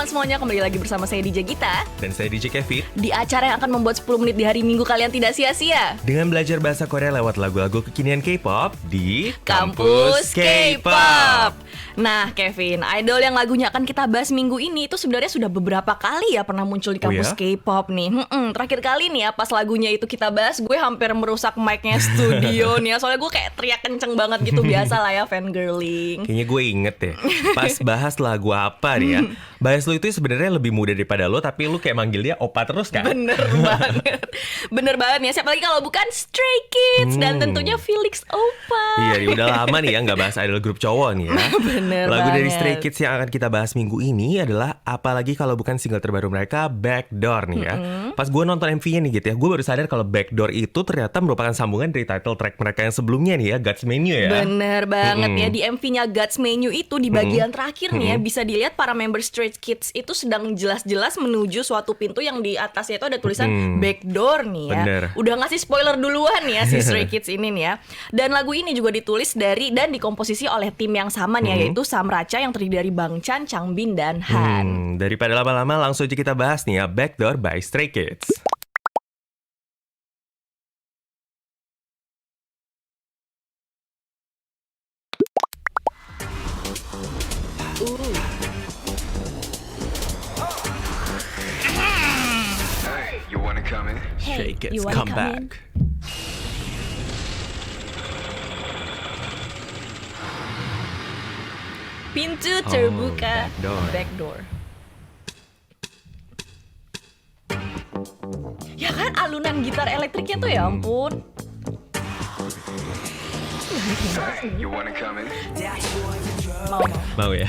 teman-teman semuanya, kembali lagi bersama saya DJ Gita Dan saya DJ Kevin di acara yang akan membuat 10 menit di hari Minggu kalian tidak sia-sia. dengan belajar bahasa Korea lewat lagu-lagu kekinian K-pop di Kampus K-pop. Nah Kevin, idol yang lagunya akan kita bahas minggu ini itu sebenarnya sudah beberapa kali ya pernah muncul di kampus ya? K-pop nih. Terakhir kali nih ya pas lagunya itu kita bahas, gue hampir merusak mic-nya studio nih ya. Soalnya gue kayak teriak kenceng banget gitu, biasa lah ya fangirling. Kayaknya gue inget deh, pas bahas lagu apa nih ya. Bahas lu itu sebenarnya lebih muda daripada lo, tapi lu kayak manggil dia opa terus kan? Bener banget. Bener banget ya. Siapa lagi kalau bukan Stray Kids dan tentunya Felix Opa. Iya, udah lama nih ya nggak bahas idol grup cowok nih ya. Bener Lagu banget. dari Stray Kids yang akan kita bahas minggu ini adalah apalagi kalau bukan single terbaru mereka, Backdoor nih ya. Pas gue nonton MV-nya nih gitu ya, gue baru sadar kalau Backdoor itu ternyata merupakan sambungan dari title track mereka yang sebelumnya nih ya, God's Menu ya. Bener banget ya. Di MV-nya God's Menu itu di bagian terakhir nih ya, bisa dilihat para member Stray Kids itu sedang jelas-jelas menuju suatu pintu yang di atasnya itu ada tulisan Backdoor nih ya. Bener. Udah ngasih spoiler duluan nih ya si Stray Kids ini nih ya. Dan lagu ini juga ditulis dari dan dikomposisi oleh tim yang sama nih ya, yaitu Sam Racha yang terdiri dari Bang Chan, Changbin, dan Han. Daripada lama-lama langsung aja kita bahas nih ya, Backdoor by Stray Kids. Hey, you wanna come in? Hey, Stray Kids, you wanna come come in? back. Pintu terbuka, Backdoor. Backdoor. Ya kan alunan gitar elektriknya tuh ya ampun. Hey, you wanna come in? Mau. Mau ya?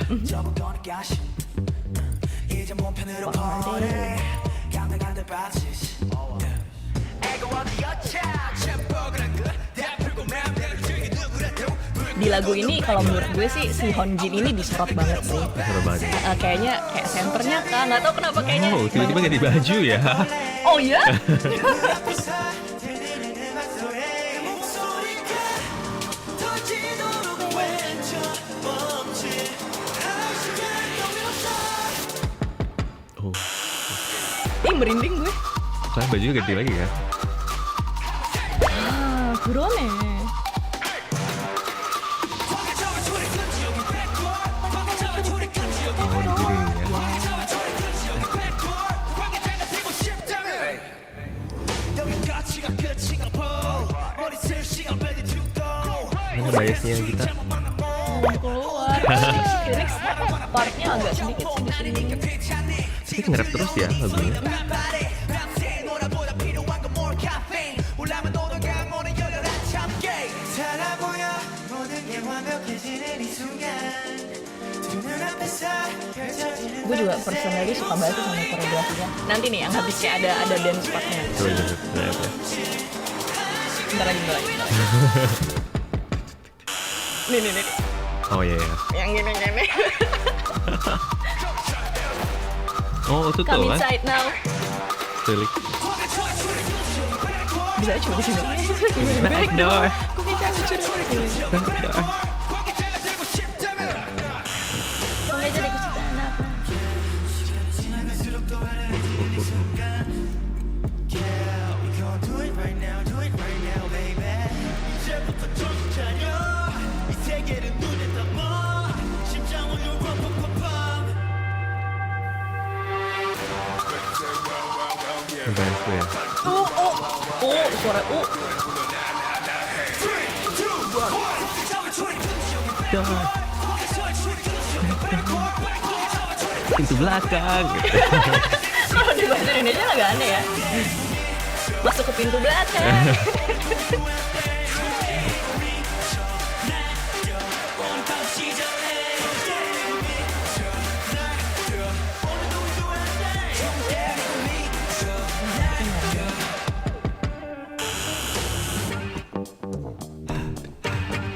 Di lagu ini kalau menurut gue sih si Honjin ini disorot banget sih. Seru banget. Kayaknya kayak senternya kan, nggak tahu kenapa kayaknya. Oh, tiba-tiba ganti baju ya. Oh ya? Oh, Ih merinding gue. kan bajunya ganti lagi ya. 그러네. Oh, di sini nih ya. Mana biasnya kita? Keluar. Felix partnya agak sedikit sih di sini. Tapi ngerap terus ya lagunya. Gue juga personally suka banget sama koreografinya. Nanti nih yang habis kayak ada dance partnya. Coba coba. Bentar lagi. Nih. Oh iya ya. Yang gini. Oh itu tuh Come kan? inside now. Telik. Bisa coba di sini. Backdoor. Kok bisa lucu deh. Backdoor. Boleh jadi kesukaan apa? Bantu ya. Suara Pintu belakang. Gitu. Kalau di bahasa Indonesia agak aneh ya. Masuk ke pintu belakang.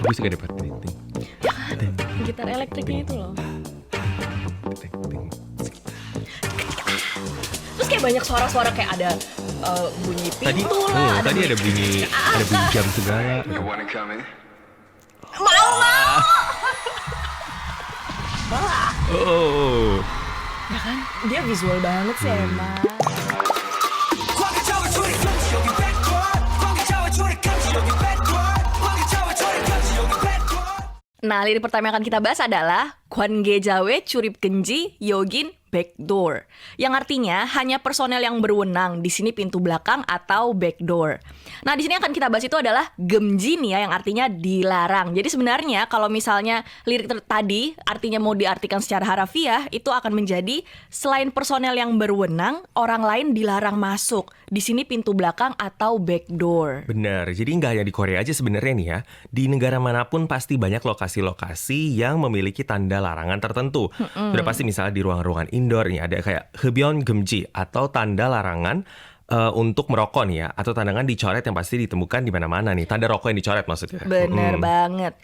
Gue suka dapat ting. Gitar elektriknya itu loh. Terus kayak banyak suara-suara kayak ada bunyi Tadi, pintu lah. tadi ada bunyi jam segala. You wanna come in? Mau. Oh, Ya kan? Dia visual banget sih emang. Nah, lirik pertama yang akan kita bahas adalah Kwange Jawe Curip Genji Yogin Backdoor, yang artinya hanya personel yang berwenang, di sini pintu belakang atau backdoor. Nah, di sini akan kita bahas itu adalah gemji nih ya, yang artinya dilarang. Jadi sebenarnya kalau misalnya lirik tadi artinya mau diartikan secara harafiah, itu akan menjadi selain personel yang berwenang, orang lain dilarang masuk. Di sini pintu belakang atau backdoor. Bener, jadi nggak hanya di Korea aja sebenarnya nih ya. Di negara manapun pasti banyak lokasi-lokasi yang memiliki tanda larangan tertentu. Sudah pasti misalnya di ruang-ruangan indoor nih ada kayak Heubyeon Geumji atau tanda larangan untuk merokok nih ya, atau tandangan dicoret yang pasti ditemukan di mana-mana nih, tanda rokok yang dicoret maksudnya. Bener banget.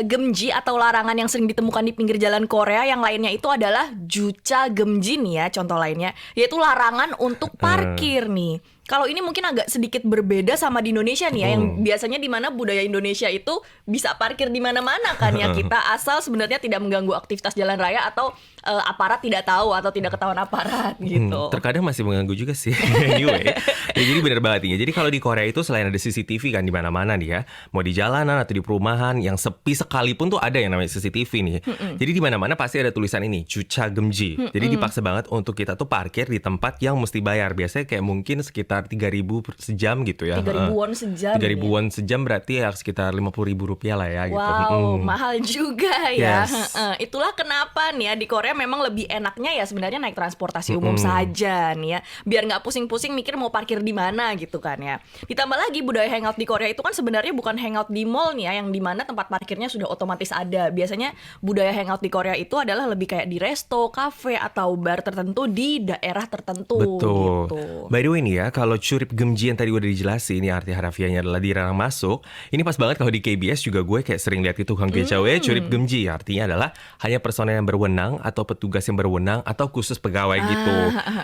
Gemji atau larangan yang sering ditemukan di pinggir jalan Korea yang lainnya itu adalah Jucha Gemji nih ya, contoh lainnya, yaitu larangan untuk parkir nih. Kalau ini mungkin agak sedikit berbeda sama di Indonesia nih ya, yang biasanya di mana budaya Indonesia itu bisa parkir di mana-mana kan ya kita, asal sebenarnya tidak mengganggu aktivitas jalan raya atau aparat tidak tahu atau tidak ketahuan aparat gitu. Terkadang masih mengganggu juga sih. Anyway, ya, jadi bener banget nih. Jadi kalau di Korea itu selain ada CCTV kan di mana-mana nih ya, mau di jalanan atau di perumahan yang sepi sekalipun tuh ada yang namanya CCTV nih. Jadi di mana-mana pasti ada tulisan ini, Jucha Gemji. Jadi dipaksa banget untuk kita tuh parkir di tempat yang mesti bayar. Biasanya kayak mungkin sekitar 3.000 sejam gitu ya. 3.000 won sejam. 3.000 won sejam berarti ya sekitar 50.000 rupiah lah ya gitu. Wow, mahal juga ya. Yes. Itulah kenapa nih ya di Korea memang lebih enaknya ya sebenarnya naik transportasi umum saja nih ya. Biar nggak pusing-pusing mikir mau parkir di mana gitu kan ya. Ditambah lagi budaya hangout di Korea itu kan sebenarnya bukan hangout di mall nih ya, yang dimana tempat parkirnya sudah otomatis ada. Biasanya budaya hangout di Korea itu adalah lebih kayak di resto, kafe, atau bar tertentu di daerah tertentu. Betul. Gitu. By the way nih ya, kalau curip gemji yang tadi udah dijelasin, yang arti harafiahnya adalah dilarang masuk. Ini pas banget kalau di KBS juga gue kayak sering lihat itu Kang Gecawe curip gemji. Artinya adalah hanya personel yang berwenang atau petugas yang berwenang atau khusus pegawai gitu.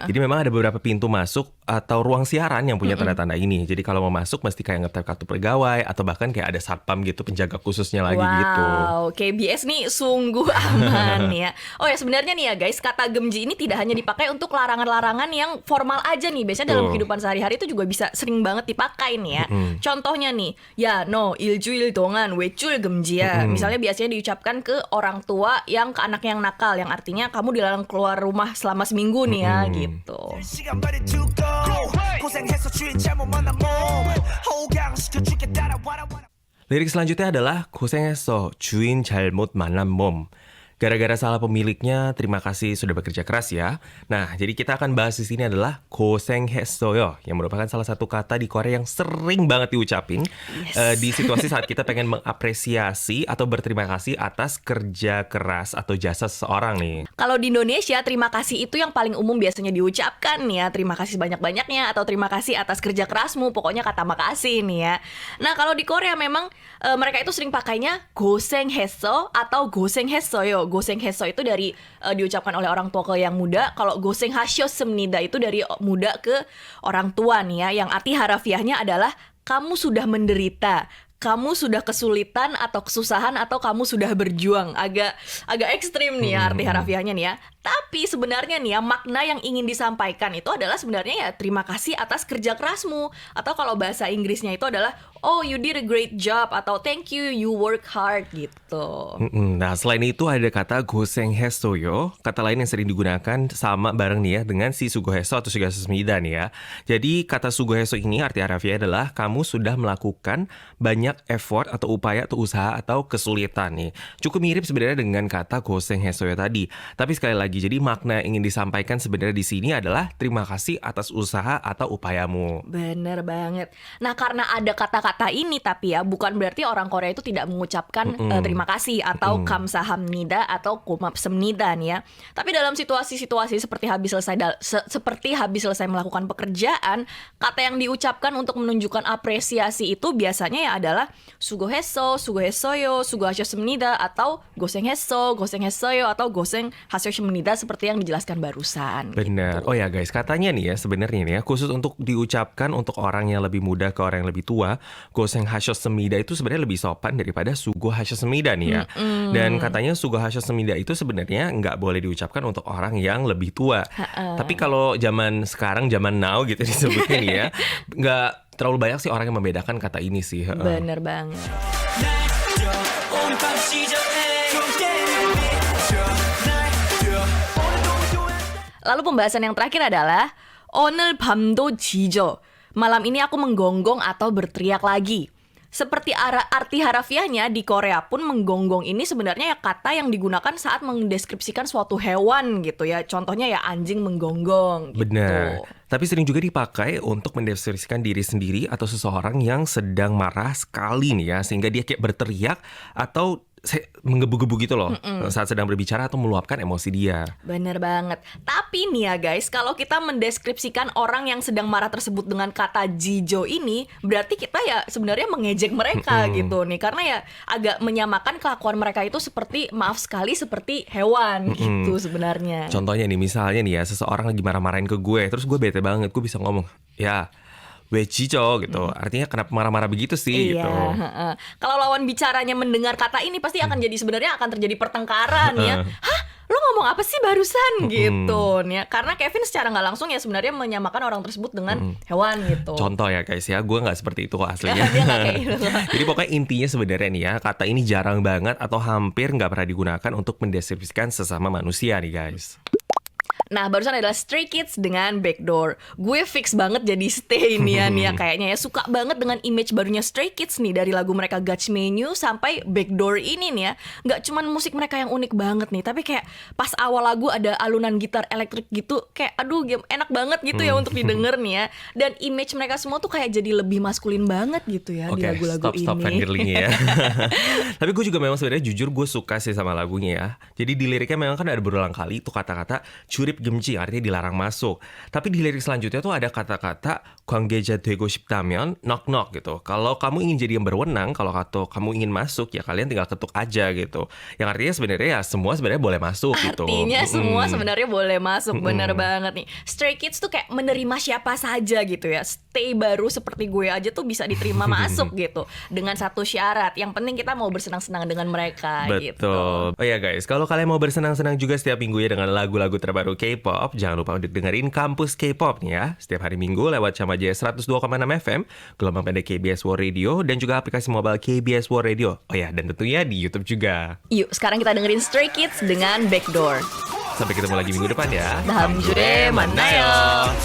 Jadi memang ada beberapa pintu masuk atau ruang siaran yang punya tanda-tanda ini. Jadi kalau mau masuk mesti kayak ngetep kartu pegawai atau bahkan kayak ada satpam gitu, penjaga khususnya lagi gitu. Wow, KBS nih sungguh aman ya. Oh ya, sebenarnya nih ya guys, kata gemji ini tidak hanya dipakai untuk larangan-larangan yang formal aja nih. Biasanya dalam kehidupan sehari-hari itu juga bisa sering banget dipakai nih ya. Contohnya nih, ya no iljuil dongan wecul gemji ya. Misalnya biasanya diucapkan ke orang tua yang ke anak yang nakal, yang artinya kamu dilarang keluar rumah selama seminggu nih ya gitu. Lirik selanjutnya adalah 고생했어 주인 잘못 만난 몸. Gara-gara salah pemiliknya, terima kasih sudah bekerja keras ya. Nah, jadi kita akan bahas di sini adalah 고생했어요, yang merupakan salah satu kata di Korea yang sering banget diucapin di situasi saat kita pengen mengapresiasi atau berterima kasih atas kerja keras atau jasa seseorang nih. Kalau di Indonesia, terima kasih itu yang paling umum biasanya diucapkan ya. Terima kasih banyak-banyaknya atau terima kasih atas kerja kerasmu. Pokoknya kata makasih nih ya. Nah, kalau di Korea memang mereka itu sering pakainya 고생했어 atau 고생했어요. 고생했어 itu dari diucapkan oleh orang tua ke yang muda. Kalau 고생하셨습니다 itu dari muda ke orang tua nih ya. Yang arti harafiahnya adalah kamu sudah menderita, kamu sudah kesulitan atau kesusahan, atau kamu sudah berjuang. Agak ekstrim nih ya arti harafiahnya nih ya. Tapi sebenarnya nih ya, makna yang ingin disampaikan itu adalah sebenarnya ya terima kasih atas kerja kerasmu. Atau kalau bahasa Inggrisnya itu adalah oh you did a great job atau thank you, you work hard gitu. Nah, selain itu ada kata 고생했어요. Kata lain yang sering digunakan sama bareng nih ya dengan si 수고했어 atau 수고했습니다 nih ya. Jadi kata 수고했어 ini arti harafiah adalah kamu sudah melakukan banyak effort atau upaya atau usaha atau kesulitan nih. Cukup mirip sebenarnya dengan kata 고생했어요 tadi. Tapi sekali lagi, jadi makna yang ingin disampaikan sebenarnya di sini adalah terima kasih atas usaha atau upayamu. Bener banget. Nah, karena ada kata-kata ini tapi ya bukan berarti orang Korea itu tidak mengucapkan terima kasih atau 감사합니다 atau 고맙습니다 nih ya. Tapi dalam situasi-situasi seperti habis selesai melakukan pekerjaan, kata yang diucapkan untuk menunjukkan apresiasi itu biasanya ya adalah 수고했어, 수고했어요, 수고하셨습니다 atau 고생했어, 고생했어요 atau 고생하셨습니다 seperti yang dijelaskan barusan. Benar. Gitu. Oh ya guys, katanya nih ya sebenarnya nih ya khusus untuk diucapkan untuk orang yang lebih muda ke orang yang lebih tua, Goseng ha셨습니다 itu sebenarnya lebih sopan daripada sugo ha셨습니다 nih ya. Dan katanya sugo ha셨습니다 itu sebenarnya nggak boleh diucapkan untuk orang yang lebih tua. Tapi kalau zaman sekarang, zaman now gitu disebutnya nih ya, nggak terlalu banyak sih orang yang membedakan kata ini sih. Bener banget. Lalu pembahasan yang terakhir adalah 오늘 밤도 지져. Malam ini aku menggonggong atau berteriak lagi. Seperti arti harafiahnya di Korea pun menggonggong ini sebenarnya ya kata yang digunakan saat mendeskripsikan suatu hewan gitu ya. Contohnya ya anjing menggonggong gitu. Benar. Tapi sering juga dipakai untuk mendeskripsikan diri sendiri atau seseorang yang sedang marah sekali nih ya. Sehingga dia kayak berteriak atau menggebu-gebu gitu loh saat sedang berbicara atau meluapkan emosi dia. Bener banget. Tapi nih ya guys, kalau kita mendeskripsikan orang yang sedang marah tersebut dengan kata jijo ini, berarti kita ya sebenarnya mengejek mereka gitu nih. Karena ya agak menyamakan kelakuan mereka itu seperti, maaf sekali, seperti hewan gitu sebenarnya. Contohnya nih, misalnya nih ya, seseorang lagi marah-marahin ke gue, terus gue bete banget, gue bisa ngomong, ya 왜 지져 gitu. Artinya kenapa marah-marah begitu sih gitu. Kalau lawan bicaranya mendengar kata ini pasti akan jadi sebenarnya akan terjadi pertengkaran ya. Hah? Lo ngomong apa sih barusan gitu ya. Karena Kevin secara nggak langsung ya sebenarnya menyamakan orang tersebut dengan hewan gitu. Contoh ya guys ya, gue nggak seperti itu kok aslinya. Dia nggak kayak gitu. Jadi pokoknya intinya sebenarnya nih ya, kata ini jarang banget atau hampir nggak pernah digunakan untuk mendeskripsikan sesama manusia nih guys. Nah, barusan adalah Stray Kids dengan Backdoor. Gue fix banget jadi stay nih ya kayaknya ya. Suka banget dengan image barunya Stray Kids nih. Dari lagu mereka Gotch Menu sampai Backdoor ini nih ya. Nggak cuman musik mereka yang unik banget nih, tapi kayak pas awal lagu ada alunan gitar elektrik gitu. Kayak aduh enak banget gitu ya untuk didengar nih ya. Dan image mereka semua tuh kayak jadi lebih maskulin banget gitu ya di lagu-lagu ini. Stop fangirlingnya ya. Tapi gue juga memang sebenarnya jujur gue suka sih sama lagunya ya. Jadi di liriknya memang kan ada berulang kali tuh kata-kata curip gemci, artinya dilarang masuk. Tapi di lirik selanjutnya tuh ada kata-kata 관계자 되고 싶다면 knock knock gitu. Kalau kamu ingin jadi yang berwenang, kalau kamu ingin masuk ya kalian tinggal ketuk aja gitu. Yang artinya sebenarnya ya semua sebenarnya boleh masuk gitu. Artinya semua sebenarnya boleh masuk. Bener banget nih. Stray Kids tuh kayak menerima siapa saja gitu ya. Stay baru seperti gue aja tuh bisa diterima masuk gitu. Dengan satu syarat, yang penting kita mau bersenang-senang dengan mereka. Betul gitu. Oh ya guys, kalau kalian mau bersenang-senang juga setiap minggunya dengan lagu-lagu terbaru K-pop, jangan lupa untuk dengerin Kampus K-pop nih ya. Setiap hari Minggu lewat Cama Jaya 102,6 FM, gelombang pendek KBS World Radio, dan juga aplikasi mobile KBS World Radio. Oh ya, dan tentunya di YouTube juga. Yuk, sekarang kita dengerin Stray Kids dengan Backdoor. Sampai ketemu lagi minggu depan ya. 다음 주에 만나요.